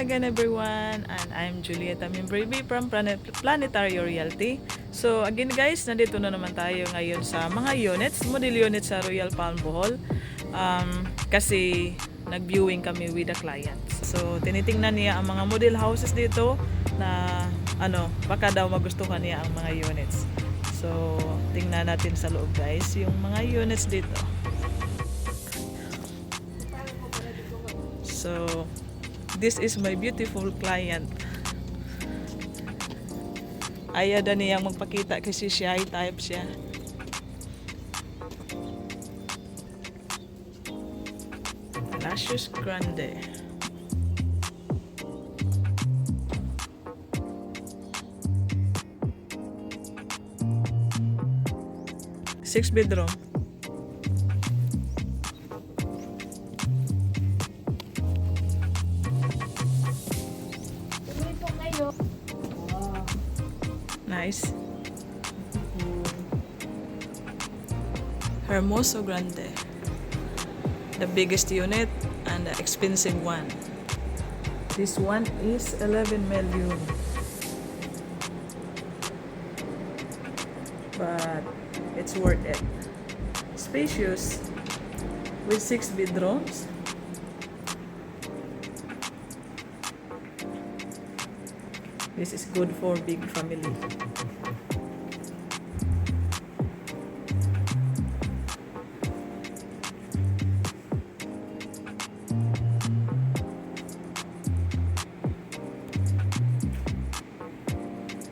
Again everyone, and I'm Julieta Mimbrebe from Planetary Realty. So again guys, nandito na naman tayo ngayon sa mga units, model units sa Royal Palm Bohol. Kasi nag-viewing kami with the clients. So tinitingnan niya ang mga model houses dito na baka daw magustuhan niya ang mga units. So tingnan natin sa loob guys yung mga units dito. So this is my beautiful client. Ayaw na niyang magpakita kasi shy type siya. Lashes Grande. Six bedroom. Nice. Hermoso Grande. The biggest unit and the expensive one. This one is 11 million. But it's worth it. Spacious with 6 bedrooms. This is good for big family.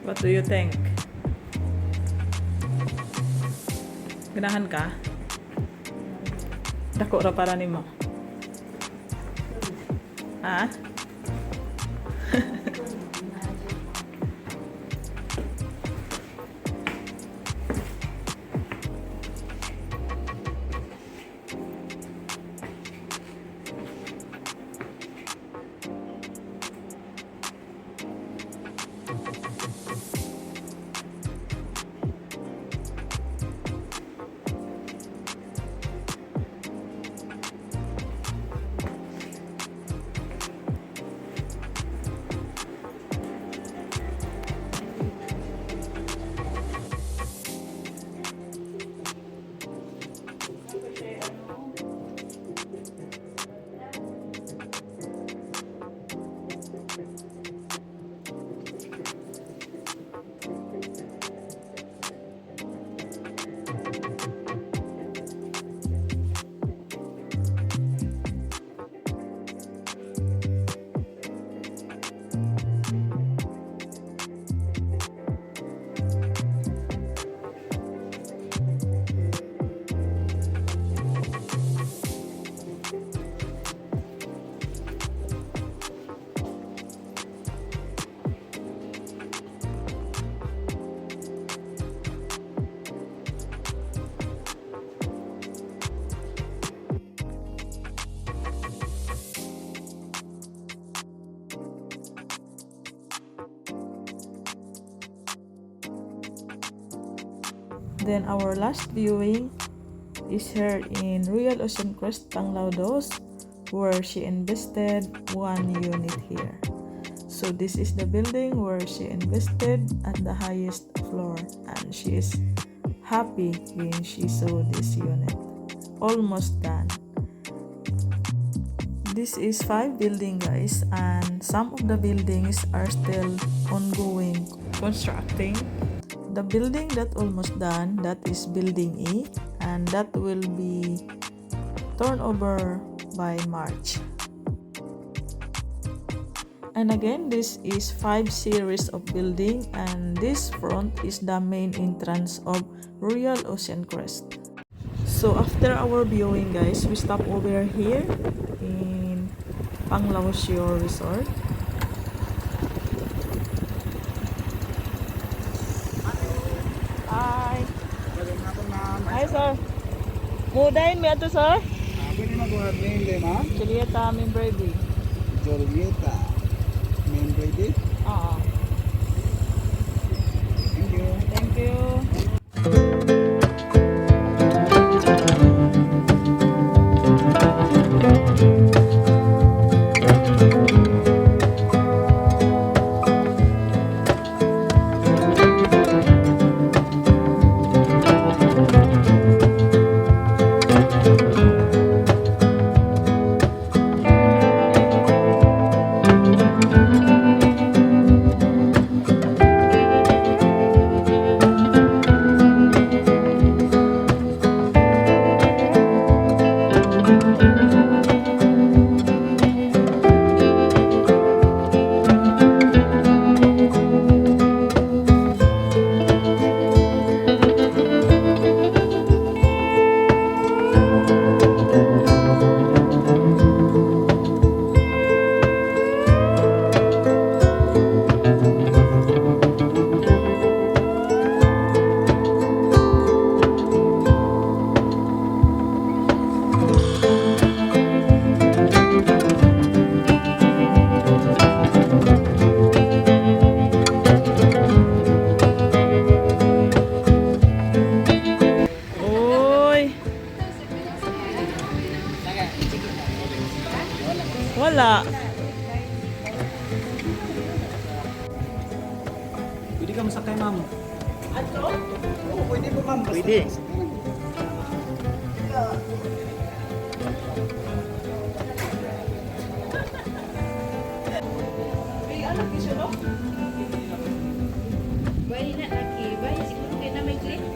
What do you think? Ganahan ka? Dako ra para nimo. Ah? Then our last viewing is here in Royal Ocean Crest, Panglao Shore, where she invested 1 unit here. So this is the building where she invested at the highest floor, and she is happy when she saw this unit. Almost done. This is 5 buildings guys, and some of the buildings are still ongoing constructing. The building that almost done, that is building E, and that will be turned over by March. And again, this is 5 series of building, and this front is the main entrance of Royal Ocean Crest. So after our viewing, guys, we stop over here in Panglao Shore Resort. Hi. Hi, sir. Mudahin mo ito, sir? Pwede mag-word name, ma'am? Julieta Membrady. Julieta. Main ready? Oo. Thank you. Thank you. Uy. Wala. Pwede ka masakay, ma'am? Ato? Oo, pwede po, ma'am. Pwede. May anak isa, no? Bayi nak laki, bayi siguro kena may grade.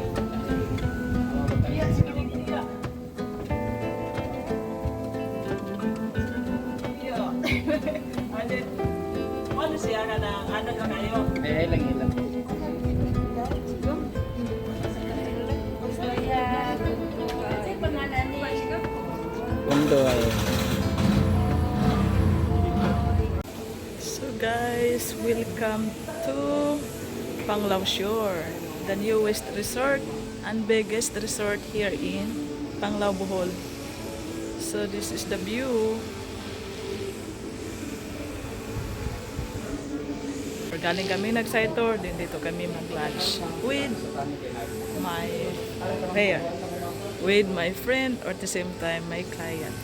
Iya, sige, iya. Iya. Ano siya ka na? Ano lang kayo? Lang ilang. Saya pangalan ni Kondo ay. So guys, welcome to Panglao Shore, the newest resort and biggest resort here in Panglao, Bohol. So this is the view. Galing kami nag-side tour, din dito kami mag-lunch with my pair, with my friend, or at the same time my client.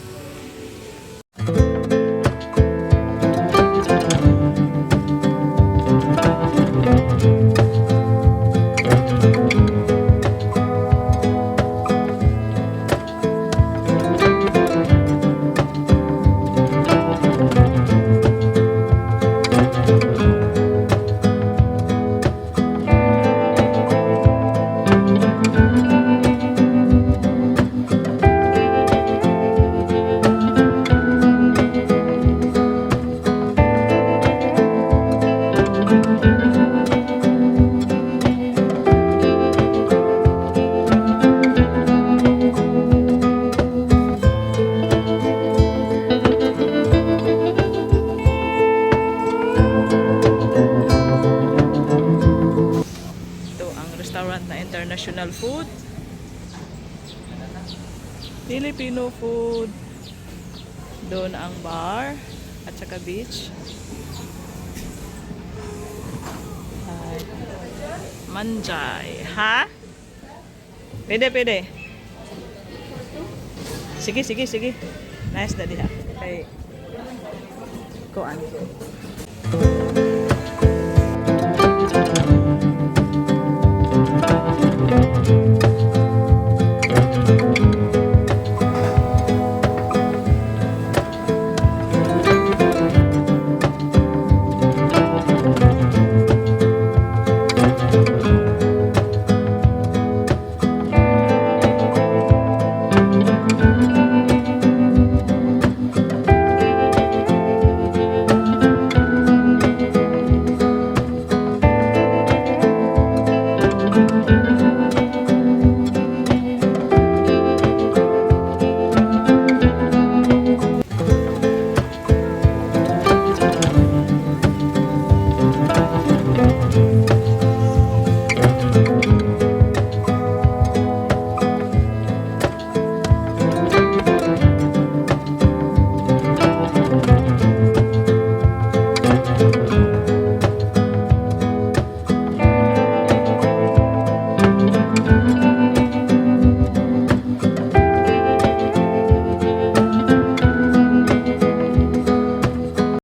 International food, Filipino food, doon ang bar at saka beach. Ay, manjay, ha? Pwede, pwede. Sige, sige, sige. Nice daddy ha. Okay. Kuan.